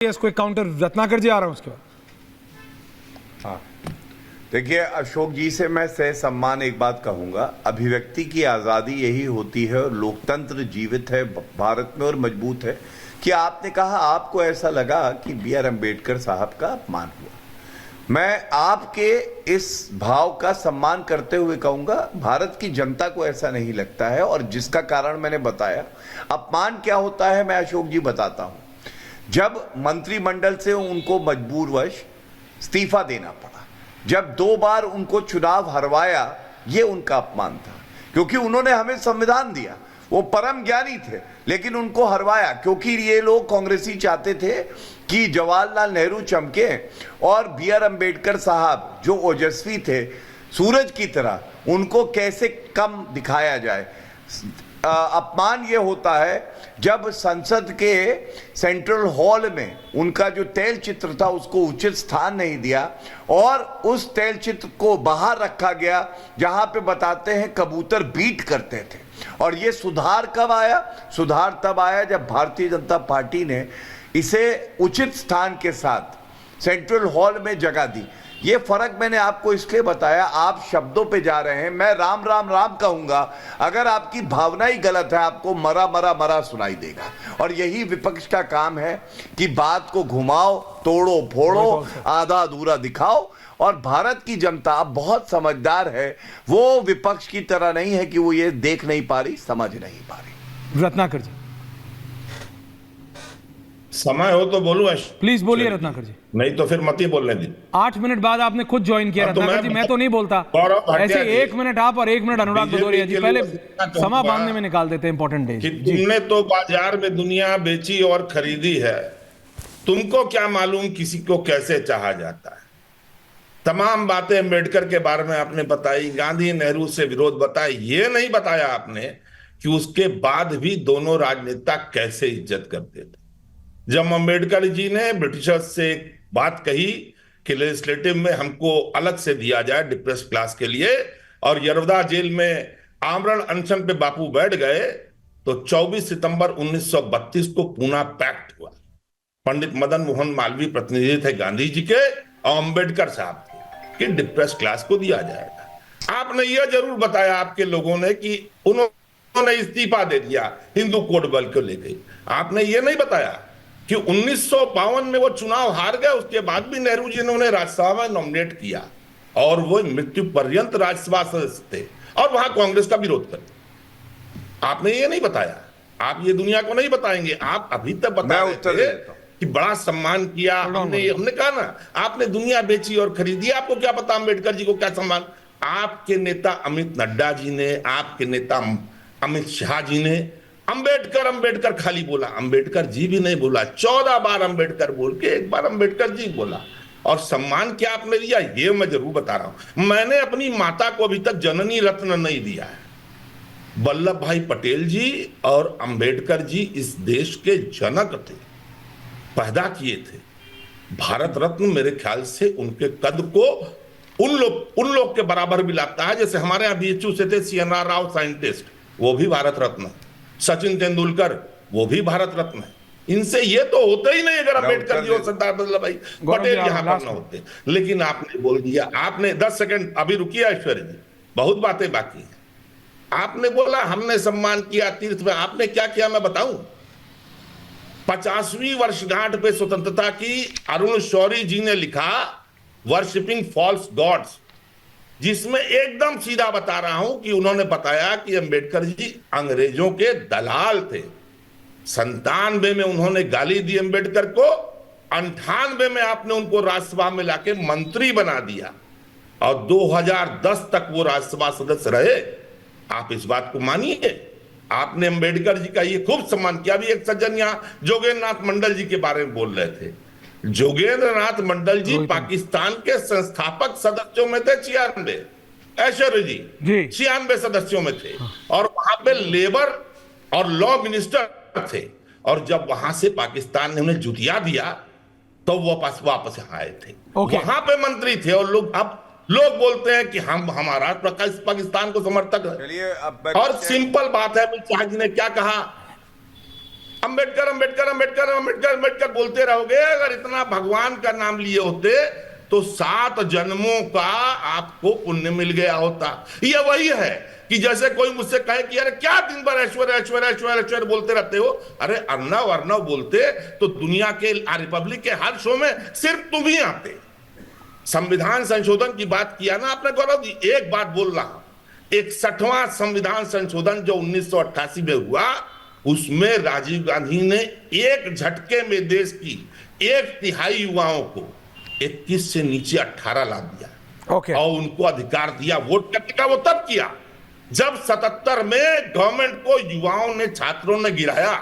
कोई काउंटर रत्नाकर जी आ रहा हूं उसके बाद। हाँ, देखिए अशोक जी से मैं सह सम्मान एक बात कहूंगा, अभिव्यक्ति की आज़ादी यही होती है और लोकतंत्र जीवित है भारत में और मजबूत है कि आपने कहा आपको ऐसा लगा कि B.R. अम्बेडकर साहब का अपमान हुआ। मैं आपके इस भाव का सम्मान करते हुए कहूंगा भारत की जनता को ऐसा नहीं लगता है, और जिसका कारण मैंने बताया। अपमान क्या होता है मैं अशोक जी बताता हूं। जब मंत्रिमंडल से उनको मजबूरवश इस्तीफा देना पड़ा, जब 2 बार उनको चुनाव हरवाया, ये उनका अपमान था, क्योंकि उन्होंने हमें संविधान दिया, वो परम ज्ञानी थे, लेकिन उनको हरवाया क्योंकि ये लोग कांग्रेसी चाहते थे कि जवाहरलाल नेहरू चमके और B.R. अम्बेडकर साहब जो ओजस्वी थे सूरज की तरह, उनको कैसे कम दिखाया जाए। अपमान ये होता है जब संसद के सेंट्रल हॉल में उनका जो तैल चित्र था उसको उचित स्थान नहीं दिया और उस तैल चित्र को बाहर रखा गया जहां पे बताते हैं कबूतर बीट करते थे। और ये सुधार कब आया? सुधार तब आया जब भारतीय जनता पार्टी ने इसे उचित स्थान के साथ सेंट्रल हॉल में जगह दी। ये फर्क मैंने आपको इसलिए बताया, आप शब्दों पे जा रहे हैं, मैं राम राम राम कहूंगा, अगर आपकी भावना ही गलत है आपको मरा मरा मरा सुनाई देगा। और यही विपक्ष का काम है कि बात को घुमाओ, तोड़ो फोड़ो, आधा अधूरा दिखाओ। और भारत की जनता बहुत समझदार है, वो विपक्ष की तरह नहीं है कि वो ये देख नहीं पा रही, समझ नहीं पा रही। रत्नाकर जी समय हो तो बोलूं। प्लीज बोलिए रत्नाकर जी, नहीं तो फिर मत ही बोलने दी। 8 मिनट बाद आपने खुद ज्वाइन किया। रत्नाकर जी मैं तो नहीं बोलता ऐसे, 1 मिनट आप और 1 मिनट अनुराग भदौरिया जी, पहले समा बांधने में निकाल देते हैं इंपॉर्टेंट डे। तुमने तो बाजार में दुनिया बेची और खरीदी है, तुमको क्या मालूम किसी को कैसे चाहा जाता है। तमाम बातें अम्बेडकर के बारे में आपने बताई, गांधी नेहरू से विरोध बताया, ये नहीं बताया आपने कि उसके बाद भी दोनों राजनेता कैसे इज्जत करते थे। जब अम्बेडकर जी ने ब्रिटिशर्स से एक बात कही कि लेजिस्लेटिव में हमको अलग से दिया जाए डिप्रेस क्लास के लिए, और यरवदा जेल में आमरण अनशन पे बापू बैठ गए, तो 24 सितंबर 1932 को पूना पैक्ट हुआ। पंडित मदन मोहन मालवीय प्रतिनिधि थे गांधी जी के, और अम्बेडकर साहब थे कि डिप्रेस क्लास को दिया जाएगा। आपने यह जरूर बताया आपके लोगों ने कि उन्होंने इस्तीफा दे दिया हिंदू कोड बल को लेकर। आपने यह नहीं बताया कि 1952 में वो चुनाव हार गए, उसके बाद भी नेहरू जी ने उन्हें राज्यसभा में नॉमिनेट किया और वो मृत्यु पर्यंत राज्यसभा सदस्य थे और वहां कांग्रेस का विरोध कर। आपने ये नहीं बताया, आप ये दुनिया को नहीं बताएंगे। आप अभी तक बता रहे थे कि बड़ा सम्मान किया हमने कहा ना, आपने दुनिया बेची और खरीदी। आपको क्या पता अम्बेडकर जी को क्या सम्मान। आपके नेता अमित नड्डा जी ने, आपके नेता अमित शाह जी ने अंबेडकर अंबेडकर खाली बोला, अंबेडकर जी भी नहीं बोला। 14 बार अंबेडकर बोल के 1 बार अंबेडकर जी बोला। और सम्मान क्या आपने दिया ये मैं जरूर बता रहा हूं। मैंने अपनी माता को अभी तक जननी रत्न नहीं दिया है। वल्लभ भाई पटेल जी और अंबेडकर जी इस देश के जनक थे, पैदा किए थे। भारत रत्न मेरे ख्याल से उनके कद को उन लोग के बराबर भी लाता है। जैसे हमारे यहाँ BHU से थे CNR राव साइंटिस्ट, वो भी भारत रत्न है। सचिन तेंदुलकर वो भी भारत रत्न है। इनसे ये तो होता ही नहीं अगर अम्बेडकर जी और सरदार वल्लभ भाई पटेल यहां पर ना होते। लेकिन आपने बोल दिया, आपने 10 सेकंड अभी रुकिए ऐश्वर्य जी, बहुत बातें बाकी हैं। आपने बोला हमने सम्मान किया तीर्थ में, आपने क्या किया मैं बताऊं। 50वीं वर्षगांठ पे स्वतंत्रता की अरुण शौरी जी ने लिखा वर्शिपिंग फॉल्स गॉड्स, जिसमें एकदम सीधा बता रहा हूं कि उन्होंने बताया कि अंबेडकर जी अंग्रेजों के दलाल थे। 97 में उन्होंने गाली दी अंबेडकर को, 98 में आपने उनको राज्यसभा में लाके मंत्री बना दिया और 2010 तक वो राज्यसभा सदस्य रहे। आप इस बात को मानिए। आपने अंबेडकर जी का ये खूब सम्मान किया। अभी एक सज्जन यहां जोगेंद्र नाथ मंडल जी के बारे में बोल रहे थे। जोगेंद्र नाथ मंडल जी पाकिस्तान के संस्थापक सदस्यों में थे 96। ऐश्वर्य जी 96 सदस्यों में थे और वहां पे लेबर और लॉ मिनिस्टर थे। और जब वहां से पाकिस्तान ने उन्हें जुटिया दिया तो वो वापस आए थे। वहां पे मंत्री थे। और लोग बोलते हैं कि हमारा पाकिस्तान को समर्थक है। और सिंपल बात है, अमित शाह जी ने क्या कहा अंबेडकर अंबेडकर अंबेडकर अंबेडकर अंबेडकर बोलते रहोगे। अगर इतना भगवान का नाम लिए होते तो 7 जन्मों का आपको पुण्य मिल गया होता। ये वही है कि जैसे कोई मुझसे कहे कि अरे क्या दिन भर ऐश्वर्य ऐश्वर्य ऐश्वर्य ऐश्वर्य बोलते रहते हो। अरे अर्णव अर्णव बोलते तो दुनिया के रिपब्लिक के हर शो में सिर्फ तुम ही आते। संविधान संशोधन की बात किया ना आपने गौरव जी, एक बात बोल रहा हूं, 61वां संविधान संशोधन जो 1988 में हुआ, उसमें राजीव गांधी ने एक झटके में देश की 1/3 युवाओं को 21 से नीचे 18 ला दिया। और उनको अधिकार दिया वोट करने का। वो तब किया जब 77 में गवर्नमेंट को युवाओं ने, छात्रों ने गिराया।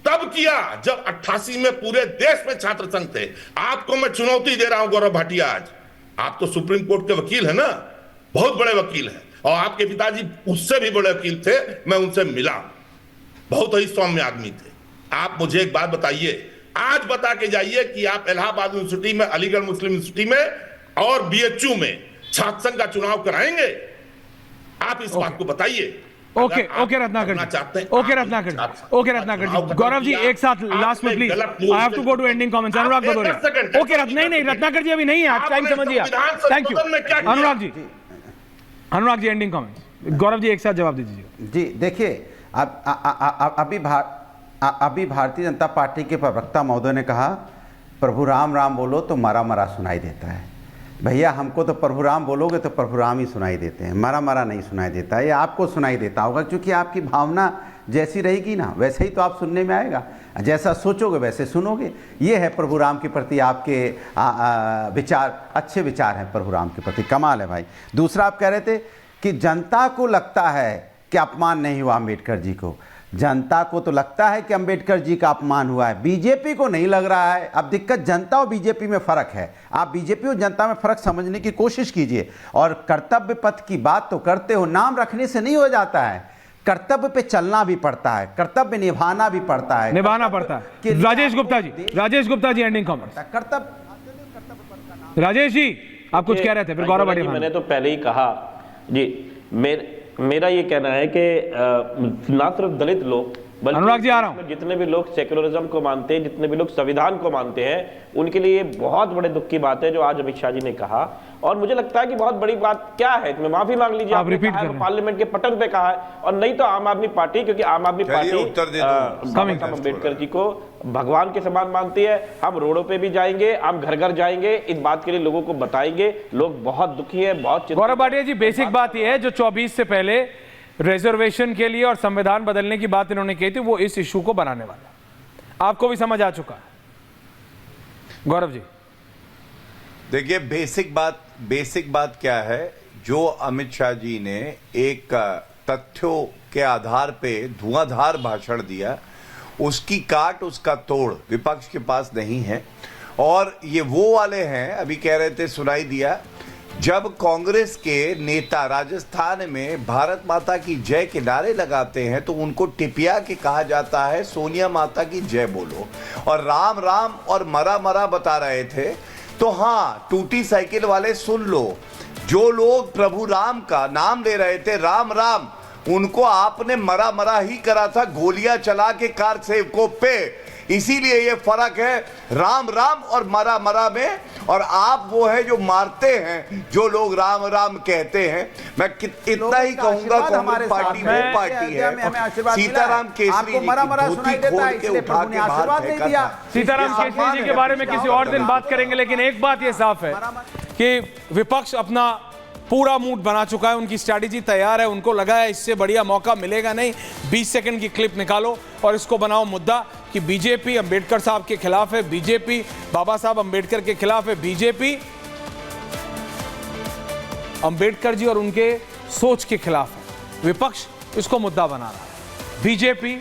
तब किया जब 88 में पूरे देश में छात्र संघ थे। आपको मैं चुनौती दे रहा हूं गौरव भाटिया, आज आप तो सुप्रीम कोर्ट के वकील है ना, बहुत बड़े वकील हैं, और आपके पिताजी उससे भी बड़े वकील थे। मैं उनसे मिला, बहुत ही सौम्य आदमी थे। आप मुझे एक बात बताइए, आज बता के जाइए कि आप इलाहाबाद यूनिवर्सिटी में, अलीगढ़ मुस्लिम यूनिवर्सिटी में और बीएचयू में छात्र संघ का चुनाव कराएंगे? आप इस बात को बताइए। ओके रत्नाकर जी, ओके रत्नाकर जी, गौरव जी एक साथ लास्ट में please, I have to go to ending comments. Anurag Bhadauria, okay नहीं रत्नाकर जी अभी नहीं है, आप टाइम समझिए। Thank you Anurag ji ending comments. Gaurav ji एक साथ जवाब दीजिए। जी देखिए, अभी भारतीय जनता पार्टी के प्रवक्ता महोदय ने कहा प्रभु राम राम बोलो तो मरा मरा सुनाई देता है। भैया हमको तो प्रभु राम बोलोगे तो प्रभु राम ही सुनाई देते हैं, मरा मरा नहीं सुनाई देता। ये आपको सुनाई देता होगा क्योंकि आपकी भावना जैसी रहेगी ना वैसे ही तो आप सुनने में आएगा, जैसा सोचोगे वैसे सुनोगे। ये है प्रभु राम के प्रति आपके विचार, अच्छे विचार हैं प्रभु राम के प्रति, कमाल है भाई। दूसरा आप कह रहे थे कि जनता को लगता है कि अपमान नहीं हुआ अम्बेडकर जी को। जनता को तो लगता है कि अंबेडकर जी का अपमान हुआ है, बीजेपी को नहीं लग रहा है। अब दिक्कत जनता और बीजेपी में फ़र्क है। आप बीजेपी और जनता में फ़र्क समझने की कोशिश कीजिए। और कर्तव्य पथ की बात तो करते हो, नाम रखने से नहीं हो जाता है, कर्तव्य पे चलना भी पड़ता है, कर्तव्य निभाना भी पड़ता है, निभाना पड़ता है। Rajesh Gupta ji ending comment. कर्तव्य राजेश जी आप कुछ कह रहे थे, फिर गौरव भाटिया। मैंने तो पहले ही कहा जी, मेरा ये कहना है कि ना सिर्फ दलित लोग बल्कि अनुराग जी आ रहा हूं, जितने भी लोग सेक्युलरिज्म को मानते हैं, जितने भी लोग संविधान को मानते हैं, उनके लिए ये बहुत बड़े दुख की बात है जो आज अमित शाह जी ने कहा। और मुझे लगता है कि बहुत बड़ी बात क्या है, इसमें माफी मांग लीजिए, आप रिपीट कर पार्लियामेंट के पटल पे कहा है, और नहीं तो आम आदमी पार्टी, क्योंकि आम आदमी पार्टी अम्बेडकर जी को भगवान के समान मानती है। हम रोडों पे भी जाएंगे, हम घर घर जाएंगे, इस बात के लिए लोगों को बताएंगे। लोग बहुत दुखी है, बहुत चिंतित। गौरव भाटिया जी बेसिक बात यह है, जो 24 से पहले रिजर्वेशन के लिए और संविधान बदलने की बात इन्होंने कही थी, वो इस इशू को बनाने वाला, आपको भी समझ आ चुका है। गौरव जी देखिए, बेसिक बात क्या है, जो अमित शाह जी ने एक तथ्यों के आधार पे धुआंधार भाषण दिया, उसकी काट उसका तोड़ विपक्ष के पास नहीं है। और ये वो वाले हैं, अभी कह रहे थे सुनाई दिया, जब कांग्रेस के नेता राजस्थान में भारत माता की जय के नारे लगाते हैं तो उनको टिपिया के कहा जाता है सोनिया माता की जय बोलो, और राम राम और मरा मरा बता रहे थे। तो हाँ, टूटी साइकिल वाले सुन लो, जो लोग प्रभु राम का नाम ले रहे थे, राम राम, उनको आपने मरा मरा ही करा था, गोलियां चला के कार सेवकों पे। इसीलिए ये फर्क है राम राम और मरा मरा में। और आप वो है जो मारते हैं, जो लोग राम राम कहते हैं। मैं इतना ही कहूंगा, कांग्रेस पार्टी वो पार्टी है, सीताराम केसरी जी धोती खोल के उठा के बाहर फेंका। सीताराम केसरी जी के बारे में किसी और दिन बात करेंगे, लेकिन एक बात ये साफ है कि विपक्ष अपना पूरा मूड बना चुका है, उनकी स्ट्रैटेजी तैयार है। उनको लगा है इससे बढ़िया मौका मिलेगा नहीं, 20 सेकंड की क्लिप निकालो और इसको बनाओ मुद्दा कि बीजेपी अंबेडकर साहब के खिलाफ है, बीजेपी बाबा साहब अंबेडकर के खिलाफ है, बीजेपी अंबेडकर जी और उनके सोच के खिलाफ है। विपक्ष इसको मुद्दा बना रहा है, बीजेपी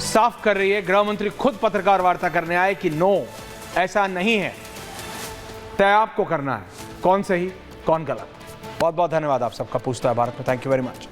साफ कर रही है। गृह मंत्री खुद पत्रकार वार्ता करने आए कि नो, ऐसा नहीं है, तय आपको करना है, कौन सही कौन गलत। बहुत बहुत धन्यवाद आप सबका। पूछता है भारत में। Thank you very much.